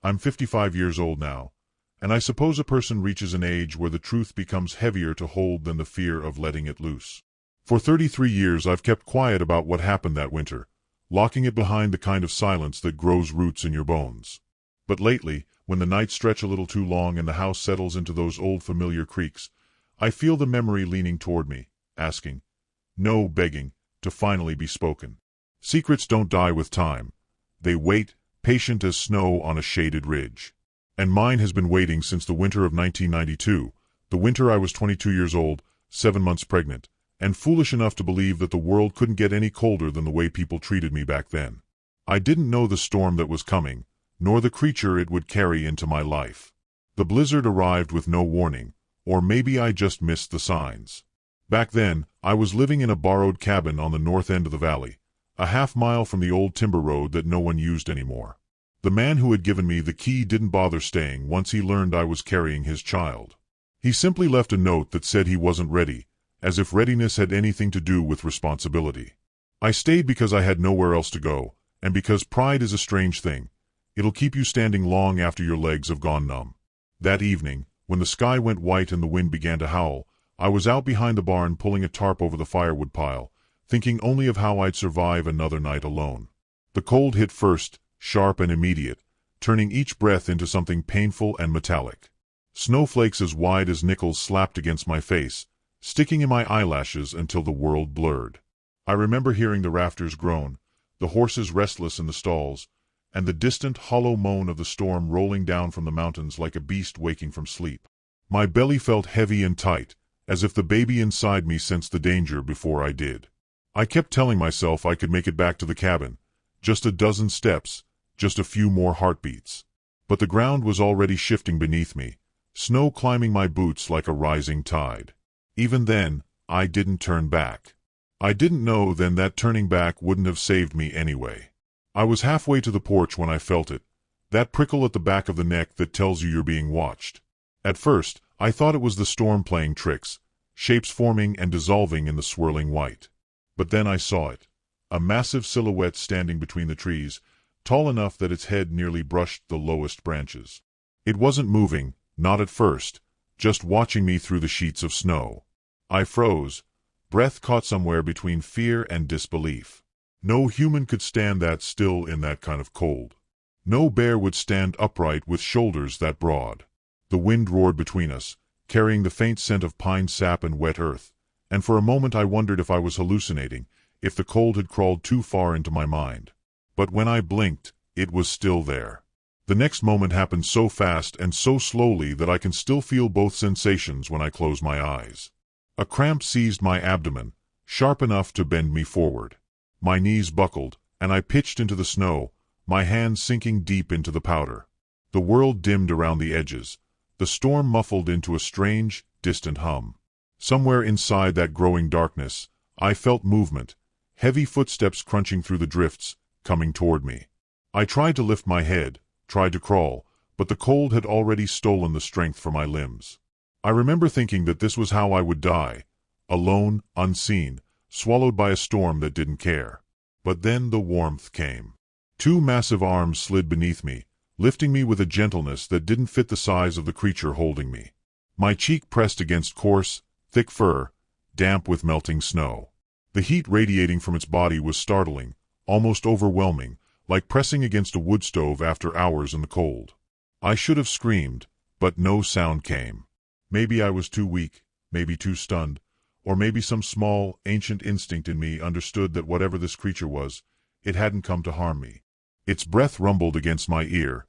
I'm 55 years old now, and I suppose a person reaches an age where the truth becomes heavier to hold than the fear of letting it loose. For 33 years I've kept quiet about what happened that winter, locking it behind the kind of silence that grows roots in your bones. But lately, when the nights stretch a little too long and the house settles into those old familiar creaks, I feel the memory leaning toward me, asking, no begging, to finally be spoken. Secrets don't die with time. They wait, patient as snow on a shaded ridge. And mine has been waiting since the winter of 1992, the winter I was 22 years old, 7 months pregnant, and foolish enough to believe that the world couldn't get any colder than the way people treated me back then. I didn't know the storm that was coming, nor the creature it would carry into my life. The blizzard arrived with no warning, or maybe I just missed the signs. Back then, I was living in a borrowed cabin on the north end of the valley, a half-mile from the old timber road that no one used anymore. The man who had given me the key didn't bother staying once he learned I was carrying his child. He simply left a note that said he wasn't ready, as if readiness had anything to do with responsibility. I stayed because I had nowhere else to go, and because pride is a strange thing. It'll keep you standing long after your legs have gone numb. That evening, when the sky went white and the wind began to howl, I was out behind the barn pulling a tarp over the firewood pile, thinking only of how I'd survive another night alone. The cold hit first, sharp and immediate, turning each breath into something painful and metallic. Snowflakes as wide as nickels slapped against my face, sticking in my eyelashes until the world blurred. I remember hearing the rafters groan, the horses restless in the stalls, and the distant hollow moan of the storm rolling down from the mountains like a beast waking from sleep. My belly felt heavy and tight, as if the baby inside me sensed the danger before I did. I kept telling myself I could make it back to the cabin. Just a dozen steps, just a few more heartbeats. But the ground was already shifting beneath me, snow climbing my boots like a rising tide. Even then, I didn't turn back. I didn't know then that turning back wouldn't have saved me anyway. I was halfway to the porch when I felt it, that prickle at the back of the neck that tells you you're being watched. At first, I thought it was the storm playing tricks, shapes forming and dissolving in the swirling white. But then I saw it, a massive silhouette standing between the trees, tall enough that its head nearly brushed the lowest branches. It wasn't moving, not at first, just watching me through the sheets of snow. I froze, breath caught somewhere between fear and disbelief. No human could stand that still in that kind of cold. No bear would stand upright with shoulders that broad. The wind roared between us, carrying the faint scent of pine sap and wet earth, and for a moment I wondered if I was hallucinating, if the cold had crawled too far into my mind. But when I blinked, it was still there. The next moment happened so fast and so slowly that I can still feel both sensations when I close my eyes. A cramp seized my abdomen, sharp enough to bend me forward. My knees buckled, and I pitched into the snow, my hands sinking deep into the powder. The world dimmed around the edges. The storm muffled into a strange, distant hum. Somewhere inside that growing darkness, I felt movement, heavy footsteps crunching through the drifts, coming toward me. I tried to lift my head, tried to crawl, but the cold had already stolen the strength from my limbs. I remember thinking that this was how I would die, alone, unseen, swallowed by a storm that didn't care. But then the warmth came. Two massive arms slid beneath me, lifting me with a gentleness that didn't fit the size of the creature holding me. My cheek pressed against coarse, thick fur, damp with melting snow. The heat radiating from its body was startling, almost overwhelming, like pressing against a wood stove after hours in the cold. I should have screamed, but no sound came. Maybe I was too weak, maybe too stunned, or maybe some small, ancient instinct in me understood that whatever this creature was, it hadn't come to harm me. Its breath rumbled against my ear,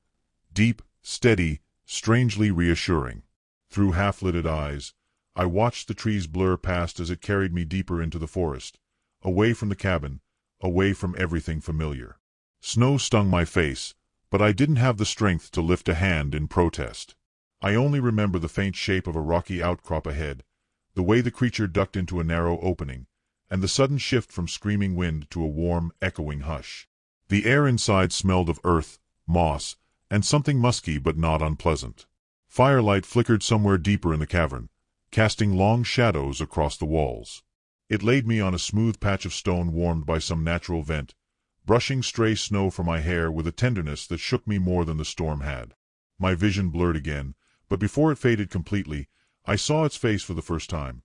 deep, steady, strangely reassuring. Through half-lidded eyes, I watched the trees blur past as it carried me deeper into the forest, away from the cabin, away from everything familiar. Snow stung my face, but I didn't have the strength to lift a hand in protest. I only remember the faint shape of a rocky outcrop ahead, the way the creature ducked into a narrow opening, and the sudden shift from screaming wind to a warm, echoing hush. The air inside smelled of earth, moss, and something musky but not unpleasant. Firelight flickered somewhere deeper in the cavern, casting long shadows across the walls. It laid me on a smooth patch of stone warmed by some natural vent, brushing stray snow from my hair with a tenderness that shook me more than the storm had. My vision blurred again, but before it faded completely, I saw its face for the first time.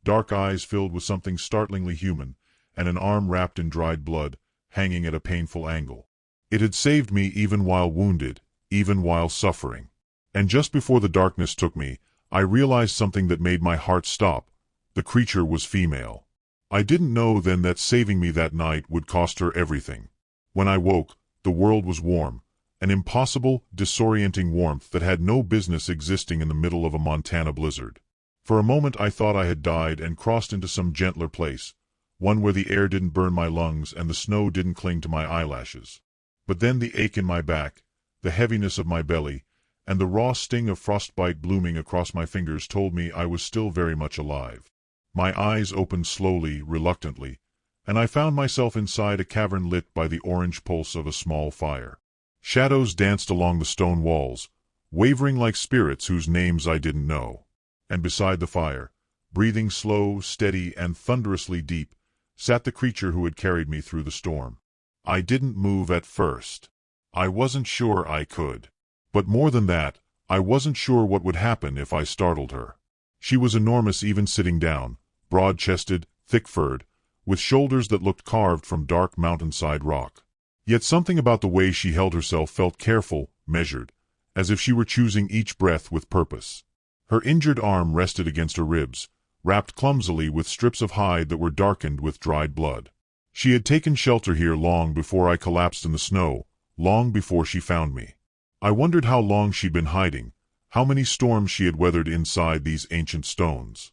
Dark eyes filled with something startlingly human, and an arm wrapped in dried blood, hanging at a painful angle. It had saved me even while wounded, even while suffering. And just before the darkness took me, I realized something that made my heart stop. The creature was female. I didn't know then that saving me that night would cost her everything. When I woke, the world was warm, an impossible, disorienting warmth that had no business existing in the middle of a Montana blizzard. For a moment I thought I had died and crossed into some gentler place, one where the air didn't burn my lungs and the snow didn't cling to my eyelashes. But then the ache in my back, the heaviness of my belly, and the raw sting of frostbite blooming across my fingers told me I was still very much alive. My eyes opened slowly, reluctantly, and I found myself inside a cavern lit by the orange pulse of a small fire. Shadows danced along the stone walls, wavering like spirits whose names I didn't know. And beside the fire, breathing slow, steady, and thunderously deep, sat the creature who had carried me through the storm. I didn't move at first. I wasn't sure I could. But more than that, I wasn't sure what would happen if I startled her. She was enormous even sitting down, broad-chested, thick-furred, with shoulders that looked carved from dark mountainside rock. Yet something about the way she held herself felt careful, measured, as if she were choosing each breath with purpose. Her injured arm rested against her ribs, wrapped clumsily with strips of hide that were darkened with dried blood. She had taken shelter here long before I collapsed in the snow, long before she found me. I wondered how long she'd been hiding, how many storms she had weathered inside these ancient stones.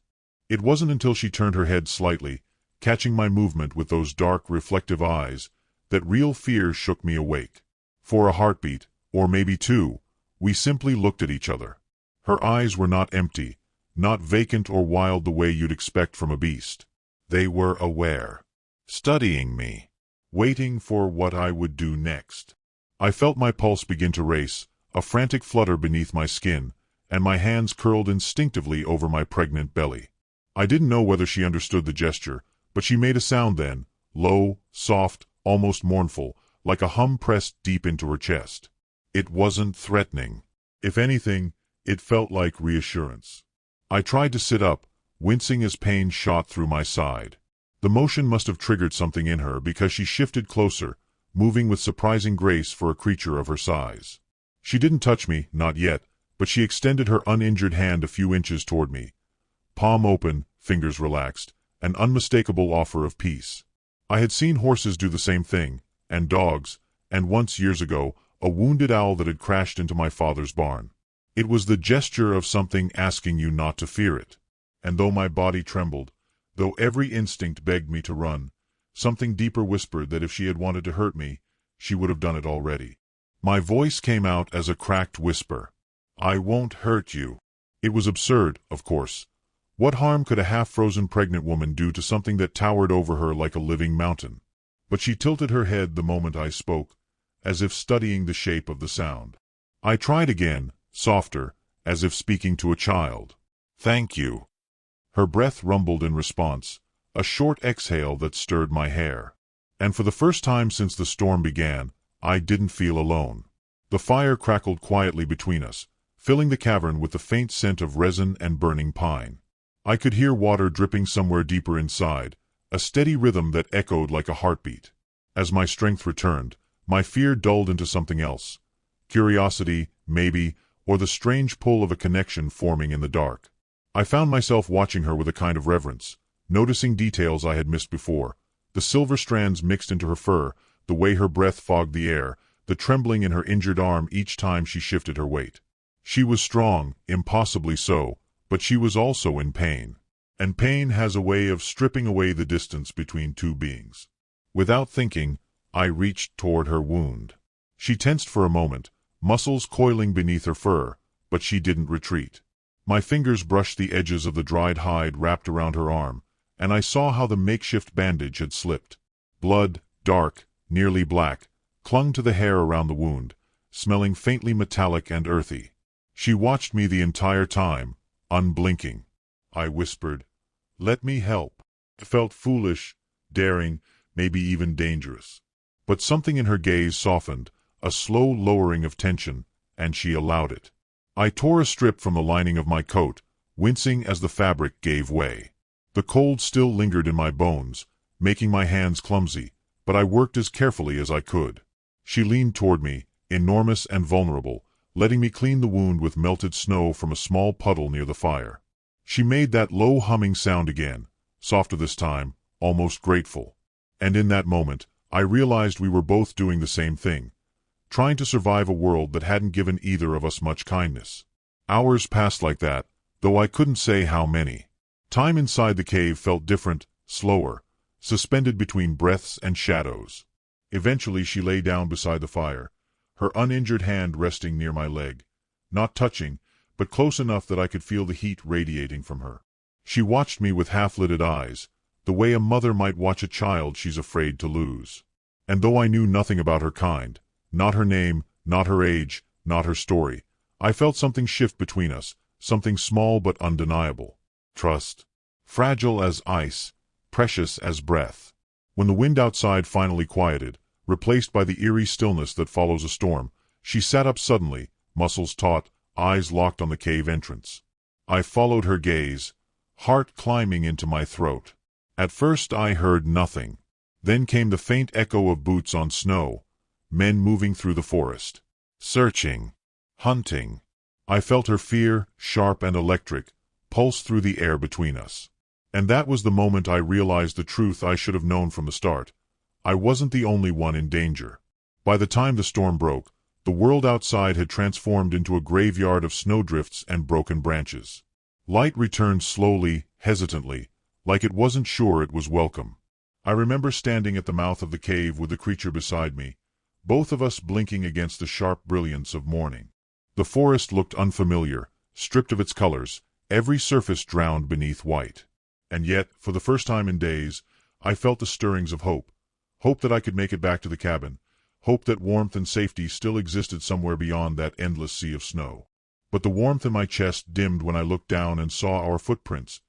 It wasn't until she turned her head slightly, catching my movement with those dark, reflective eyes, that real fear shook me awake. For a heartbeat, or maybe two, we simply looked at each other. Her eyes were not empty, not vacant or wild the way you'd expect from a beast. They were aware, studying me, waiting for what I would do next. I felt my pulse begin to race, a frantic flutter beneath my skin, and my hands curled instinctively over my pregnant belly. I didn't know whether she understood the gesture, but she made a sound then, low, soft, almost mournful, like a hum pressed deep into her chest. It wasn't threatening. If anything, it felt like reassurance. I tried to sit up, wincing as pain shot through my side. The motion must have triggered something in her because she shifted closer, moving with surprising grace for a creature of her size. She didn't touch me, not yet, but she extended her uninjured hand a few inches toward me. Palm open, fingers relaxed, an unmistakable offer of peace. I had seen horses do the same thing, and dogs, and once years ago, a wounded owl that had crashed into my father's barn. It was the gesture of something asking you not to fear it. And though my body trembled, though every instinct begged me to run, something deeper whispered that if she had wanted to hurt me, she would have done it already. My voice came out as a cracked whisper. I won't hurt you. It was absurd, of course. What harm could a half-frozen pregnant woman do to something that towered over her like a living mountain? But she tilted her head the moment I spoke, as if studying the shape of the sound. I tried again, softer, as if speaking to a child. Thank you. Her breath rumbled in response, a short exhale that stirred my hair. And for the first time since the storm began, I didn't feel alone. The fire crackled quietly between us, filling the cavern with the faint scent of resin and burning pine. I could hear water dripping somewhere deeper inside, a steady rhythm that echoed like a heartbeat. As my strength returned, my fear dulled into something else. Curiosity, maybe, or the strange pull of a connection forming in the dark. I found myself watching her with a kind of reverence, noticing details I had missed before, the silver strands mixed into her fur, the way her breath fogged the air, the trembling in her injured arm each time she shifted her weight. She was strong, impossibly so, but she was also in pain. And pain has a way of stripping away the distance between two beings. Without thinking, I reached toward her wound. She tensed for a moment, muscles coiling beneath her fur, but she didn't retreat. My fingers brushed the edges of the dried hide wrapped around her arm, and I saw how the makeshift bandage had slipped. Blood, dark, nearly black, clung to the hair around the wound, smelling faintly metallic and earthy. She watched me the entire time, unblinking. I whispered, "Let me help." It felt foolish, daring, maybe even dangerous. But something in her gaze softened, a slow lowering of tension, and she allowed it. I tore a strip from the lining of my coat, wincing as the fabric gave way. The cold still lingered in my bones, making my hands clumsy, but I worked as carefully as I could. She leaned toward me, enormous and vulnerable, letting me clean the wound with melted snow from a small puddle near the fire. She made that low humming sound again, softer this time, almost grateful. And in that moment, I realized we were both doing the same thing, trying to survive a world that hadn't given either of us much kindness. Hours passed like that, though I couldn't say how many. Time inside the cave felt different, slower, suspended between breaths and shadows. Eventually she lay down beside the fire, her uninjured hand resting near my leg, not touching, but close enough that I could feel the heat radiating from her. She watched me with half-lidded eyes, the way a mother might watch a child she's afraid to lose. And though I knew nothing about her kind, not her name, not her age, not her story, I felt something shift between us, something small but undeniable. Trust. Fragile as ice, precious as breath. When the wind outside finally quieted, replaced by the eerie stillness that follows a storm, she sat up suddenly, muscles taut, eyes locked on the cave entrance. I followed her gaze, heart climbing into my throat. At first I heard nothing. Then came the faint echo of boots on snow, men moving through the forest. Searching. Hunting. I felt her fear, sharp and electric, pulse through the air between us. And that was the moment I realized the truth I should have known from the start. I wasn't the only one in danger. By the time the storm broke, the world outside had transformed into a graveyard of snowdrifts and broken branches. Light returned slowly, hesitantly, like it wasn't sure it was welcome. I remember standing at the mouth of the cave with the creature beside me, both of us blinking against the sharp brilliance of morning. The forest looked unfamiliar, stripped of its colors, every surface drowned beneath white. And yet, for the first time in days, I felt the stirrings of hope. Hope that I could make it back to the cabin. Hope that warmth and safety still existed somewhere beyond that endless sea of snow. But the warmth in my chest dimmed when I looked down and saw our footprints,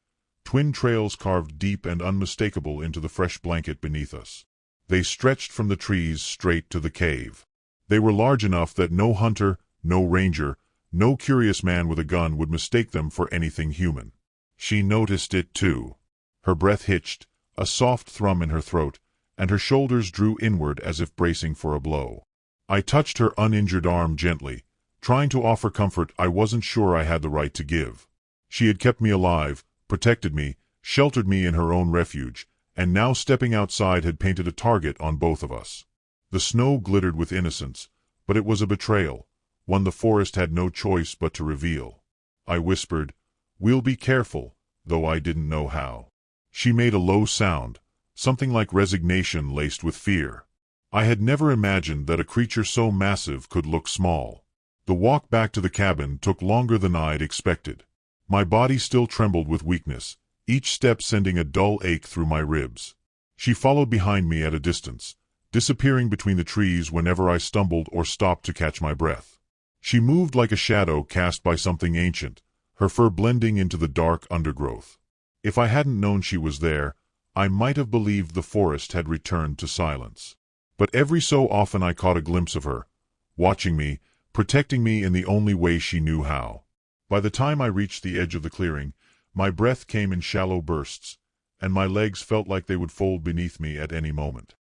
twin trails carved deep and unmistakable into the fresh blanket beneath us. They stretched from the trees straight to the cave. They were large enough that no hunter, no ranger, no curious man with a gun would mistake them for anything human. She noticed it too. Her breath hitched, a soft thrum in her throat, and her shoulders drew inward as if bracing for a blow. I touched her uninjured arm gently, trying to offer comfort I wasn't sure I had the right to give. She had kept me alive, protected me, sheltered me in her own refuge, and now stepping outside had painted a target on both of us. The snow glittered with innocence, but it was a betrayal, one the forest had no choice but to reveal. I whispered, "We'll be careful," though I didn't know how. She made a low sound, something like resignation laced with fear. I had never imagined that a creature so massive could look small. The walk back to the cabin took longer than I'd expected. My body still trembled with weakness, each step sending a dull ache through my ribs. She followed behind me at a distance, disappearing between the trees whenever I stumbled or stopped to catch my breath. She moved like a shadow cast by something ancient, her fur blending into the dark undergrowth. If I hadn't known she was there, I might have believed the forest had returned to silence. But every so often I caught a glimpse of her, watching me, protecting me in the only way she knew how. By the time I reached the edge of the clearing, my breath came in shallow bursts, and my legs felt like they would fold beneath me at any moment.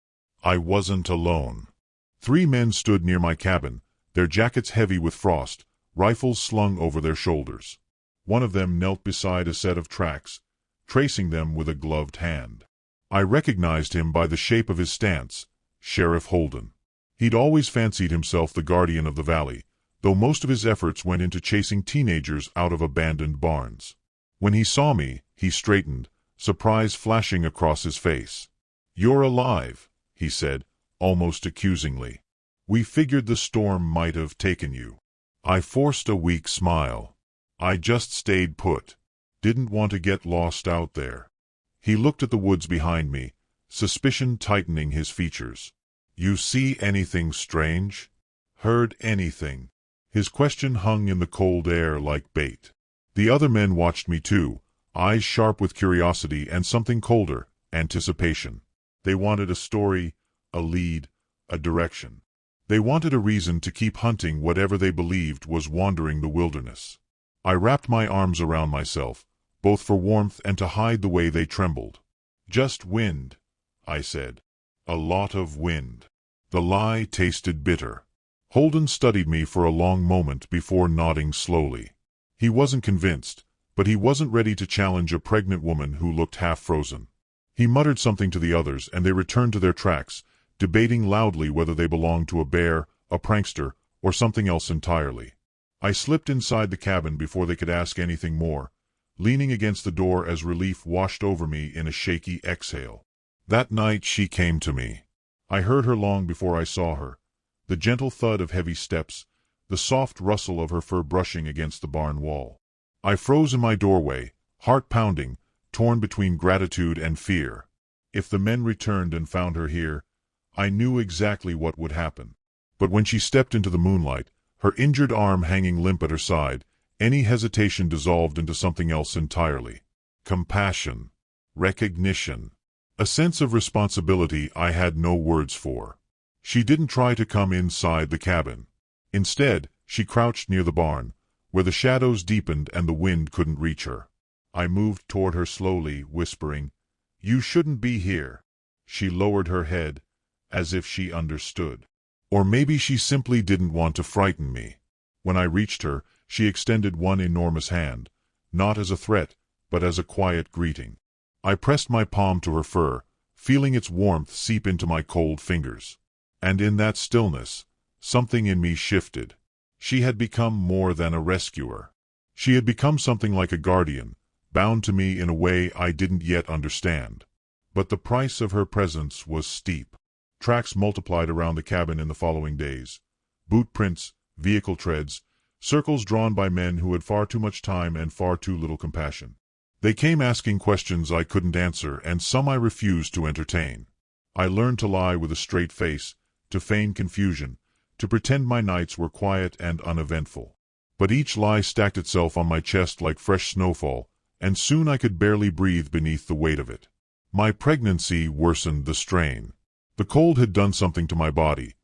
I wasn't alone. 3 men stood near my cabin, their jackets heavy with frost, rifles slung over their shoulders. One of them knelt beside a set of tracks, tracing them with a gloved hand. I recognized him by the shape of his stance, Sheriff Holden. He'd always fancied himself the guardian of the valley, though most of his efforts went into chasing teenagers out of abandoned barns. When he saw me, he straightened, surprise flashing across his face. "You're alive," he said, almost accusingly. "We figured the storm might have taken you." I forced a weak smile. "I just stayed put. Didn't want to get lost out there." He looked at the woods behind me, suspicion tightening his features. "You see anything strange? Heard anything?" His question hung in the cold air like bait. The other men watched me too, eyes sharp with curiosity and something colder, anticipation. They wanted a story, a lead, a direction. They wanted a reason to keep hunting whatever they believed was wandering the wilderness. I wrapped my arms around myself, both for warmth and to hide the way they trembled. "Just wind," I said. "A lot of wind." The lie tasted bitter. Holden studied me for a long moment before nodding slowly. He wasn't convinced, but he wasn't ready to challenge a pregnant woman who looked half frozen. He muttered something to the others, and they returned to their tracks, debating loudly whether they belonged to a bear, a prankster, or something else entirely. I slipped inside the cabin before they could ask anything more, leaning against the door as relief washed over me in a shaky exhale. That night she came to me. I heard her long before I saw her, the gentle thud of heavy steps, the soft rustle of her fur brushing against the barn wall. I froze in my doorway, heart pounding, torn between gratitude and fear. If the men returned and found her here, I knew exactly what would happen. But when she stepped into the moonlight, her injured arm hanging limp at her side, any hesitation dissolved into something else entirely. Compassion. Recognition. A sense of responsibility I had no words for. She didn't try to come inside the cabin. Instead, she crouched near the barn, where the shadows deepened and the wind couldn't reach her. I moved toward her slowly, whispering, "You shouldn't be here." She lowered her head, as if she understood. Or maybe she simply didn't want to frighten me. When I reached her, she extended one enormous hand, not as a threat, but as a quiet greeting. I pressed my palm to her fur, feeling its warmth seep into my cold fingers. And in that stillness, something in me shifted. She had become more than a rescuer. She had become something like a guardian, bound to me in a way I didn't yet understand. But the price of her presence was steep. Tracks multiplied around the cabin in the following days. Boot prints, vehicle treads, circles drawn by men who had far too much time and far too little compassion. They came asking questions I couldn't answer, and some I refused to entertain. I learned to lie with a straight face, to feign confusion, to pretend my nights were quiet and uneventful. But each lie stacked itself on my chest like fresh snowfall, and soon I could barely breathe beneath the weight of it. My pregnancy worsened the strain. The cold had done something to my body.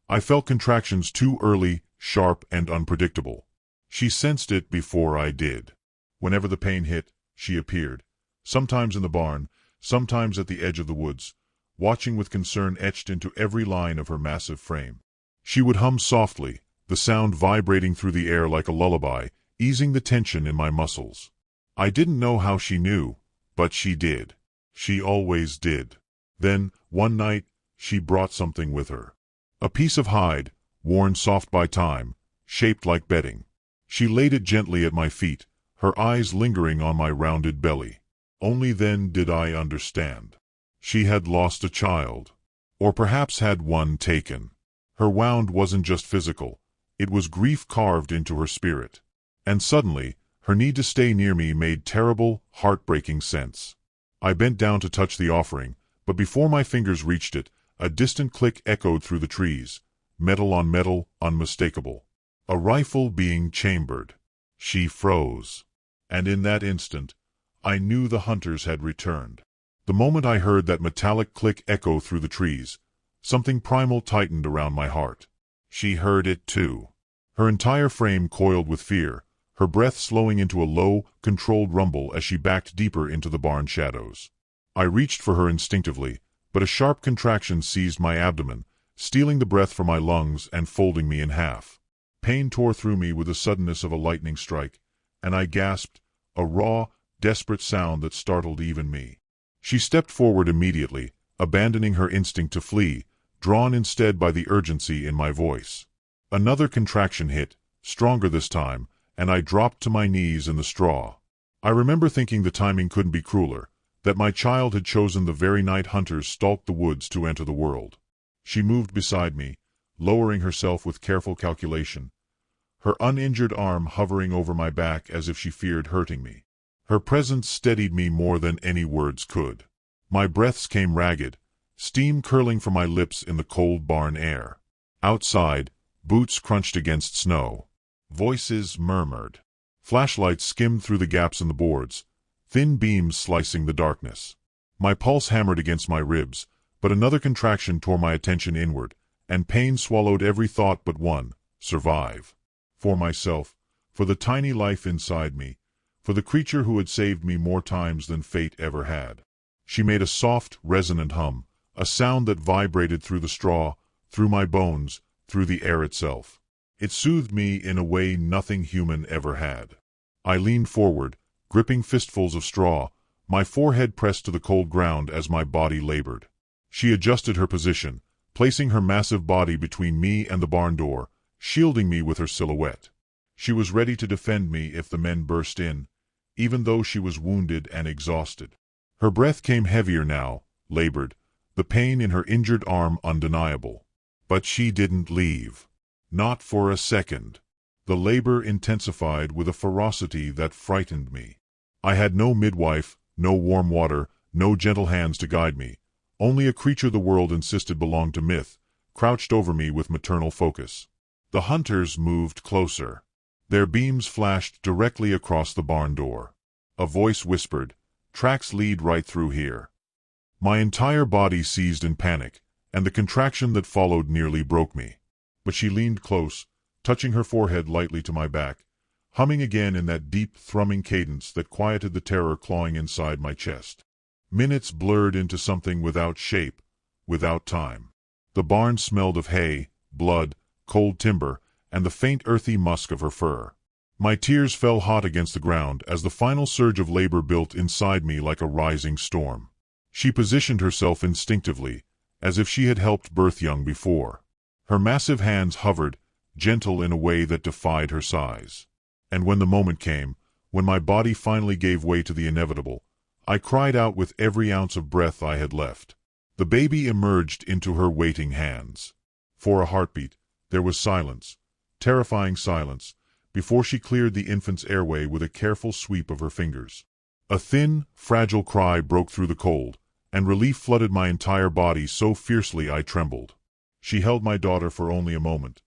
I felt contractions too early, sharp, and unpredictable. She sensed it before I did. Whenever the pain hit, she appeared, sometimes in the barn, sometimes at the edge of the woods, watching with concern etched into every line of her massive frame. She would hum softly, the sound vibrating through the air like a lullaby, easing the tension in my muscles. I didn't know how she knew, but she did. She always did. Then, one night, she brought something with her. A piece of hide, worn soft by time, shaped like bedding. She laid it gently at my feet, her eyes lingering on my rounded belly. Only then did I understand. She had lost a child. Or perhaps had one taken. Her wound wasn't just physical. It was grief carved into her spirit. And suddenly, her need to stay near me made terrible, heartbreaking sense. I bent down to touch the offering, but before my fingers reached it, a distant click echoed through the trees, metal on metal, unmistakable. A rifle being chambered. She froze. And in that instant, I knew the hunters had returned. The moment I heard that metallic click echo through the trees, something primal tightened around my heart. She heard it too. Her entire frame coiled with fear, her breath slowing into a low, controlled rumble as she backed deeper into the barn shadows. I reached for her instinctively, but a sharp contraction seized my abdomen, stealing the breath from my lungs and folding me in half. Pain tore through me with the suddenness of a lightning strike, and I gasped, a raw, desperate sound that startled even me. She stepped forward immediately, abandoning her instinct to flee, drawn instead by the urgency in my voice. Another contraction hit, stronger this time, and I dropped to my knees in the straw. I remember thinking the timing couldn't be crueler, that my child had chosen the very night hunters stalked the woods to enter the world. She moved beside me, lowering herself with careful calculation, her uninjured arm hovering over my back as if she feared hurting me. Her presence steadied me more than any words could. My breaths came ragged, steam curling from my lips in the cold barn air. Outside, boots crunched against snow. Voices murmured. Flashlights skimmed through the gaps in the boards, thin beams slicing the darkness. My pulse hammered against my ribs, but another contraction tore my attention inward, and pain swallowed every thought but one: survive. For myself, for the tiny life inside me, for the creature who had saved me more times than fate ever had. She made a soft, resonant hum, a sound that vibrated through the straw, through my bones, through the air itself. It soothed me in a way nothing human ever had. I leaned forward, gripping fistfuls of straw, my forehead pressed to the cold ground as my body labored. She adjusted her position, placing her massive body between me and the barn door, shielding me with her silhouette. She was ready to defend me if the men burst in, even though she was wounded and exhausted. Her breath came heavier now, labored, the pain in her injured arm undeniable. But she didn't leave. Not for a second. The labor intensified with a ferocity that frightened me. I had no midwife, no warm water, no gentle hands to guide me. Only a creature the world insisted belonged to myth, crouched over me with maternal focus. The hunters moved closer. Their beams flashed directly across the barn door. A voice whispered, "Tracks lead right through here." My entire body seized in panic, and the contraction that followed nearly broke me. But she leaned close, touching her forehead lightly to my back, humming again in that deep, thrumming cadence that quieted the terror clawing inside my chest. Minutes blurred into something without shape, without time. The barn smelled of hay, blood, cold timber, and the faint earthy musk of her fur. My tears fell hot against the ground as the final surge of labor built inside me like a rising storm. She positioned herself instinctively, as if she had helped birth young before. Her massive hands hovered, gentle in a way that defied her size. And when the moment came, when my body finally gave way to the inevitable, I cried out with every ounce of breath I had left. The baby emerged into her waiting hands. For a heartbeat, there was silence, terrifying silence, before she cleared the infant's airway with a careful sweep of her fingers. A thin, fragile cry broke through the cold, and relief flooded my entire body so fiercely I trembled. She held my daughter for only a moment,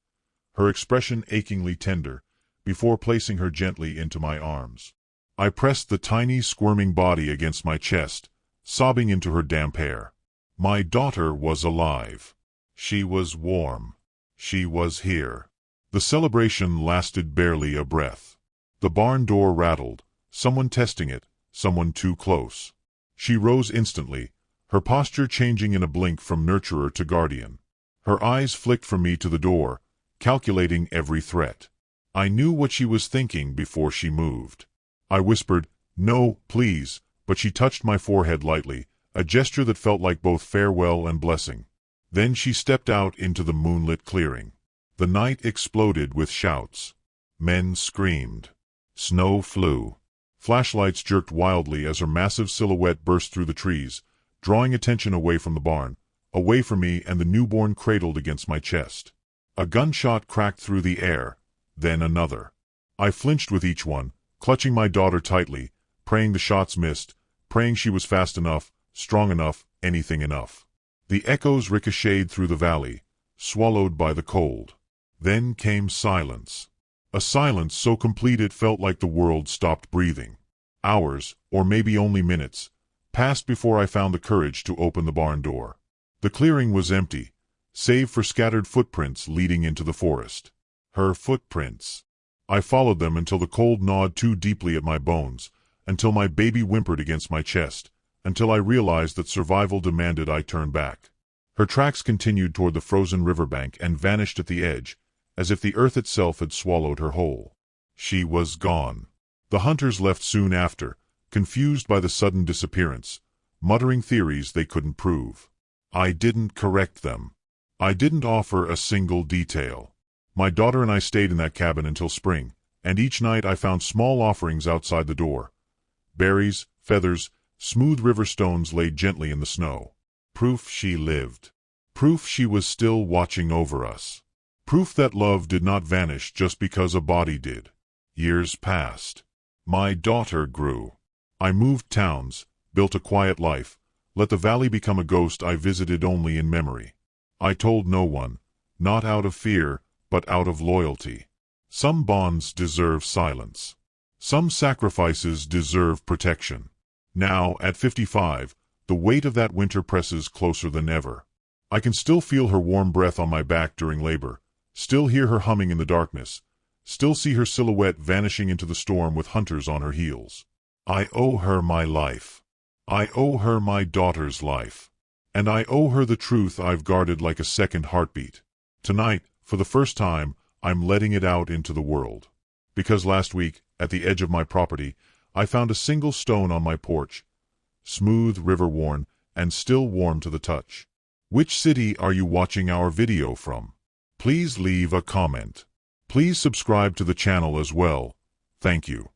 her expression achingly tender, before placing her gently into my arms. I pressed the tiny, squirming body against my chest, sobbing into her damp hair. My daughter was alive. She was warm. She was here. The celebration lasted barely a breath. The barn door rattled, someone testing it, someone too close. She rose instantly, her posture changing in a blink from nurturer to guardian. Her eyes flicked from me to the door, calculating every threat. I knew what she was thinking before she moved. I whispered, "No, please," but she touched my forehead lightly, a gesture that felt like both farewell and blessing. Then she stepped out into the moonlit clearing. The night exploded with shouts. Men screamed. Snow flew. Flashlights jerked wildly as her massive silhouette burst through the trees, drawing attention away from the barn, away from me and the newborn cradled against my chest. A gunshot cracked through the air, then another. I flinched with each one, clutching my daughter tightly, praying the shots missed, praying she was fast enough, strong enough, anything enough. The echoes ricocheted through the valley, swallowed by the cold. Then came silence. A silence so complete it felt like the world stopped breathing. Hours, or maybe only minutes, passed before I found the courage to open the barn door. The clearing was empty, save for scattered footprints leading into the forest. Her footprints. I followed them until the cold gnawed too deeply at my bones, until my baby whimpered against my chest, until I realized that survival demanded I turn back. Her tracks continued toward the frozen riverbank and vanished at the edge, as if the earth itself had swallowed her whole. She was gone. The hunters left soon after, confused by the sudden disappearance, muttering theories they couldn't prove. I didn't correct them. I didn't offer a single detail. My daughter and I stayed in that cabin until spring, and each night I found small offerings outside the door. Berries, feathers, smooth river stones laid gently in the snow. Proof she lived. Proof she was still watching over us. Proof that love did not vanish just because a body did. Years passed. My daughter grew. I moved towns, built a quiet life, let the valley become a ghost I visited only in memory. I told no one, not out of fear, but out of loyalty. Some bonds deserve silence. Some sacrifices deserve protection. Now, at 55, the weight of that winter presses closer than ever. I can still feel her warm breath on my back during labor, still hear her humming in the darkness, still see her silhouette vanishing into the storm with hunters on her heels. I owe her my life. I owe her my daughter's life. And I owe her the truth I've guarded like a second heartbeat. Tonight, for the first time, I'm letting it out into the world. Because last week, at the edge of my property, I found a single stone on my porch, smooth, river-worn, and still warm to the touch. Which city are you watching our video from? Please leave a comment. Please subscribe to the channel as well. Thank you.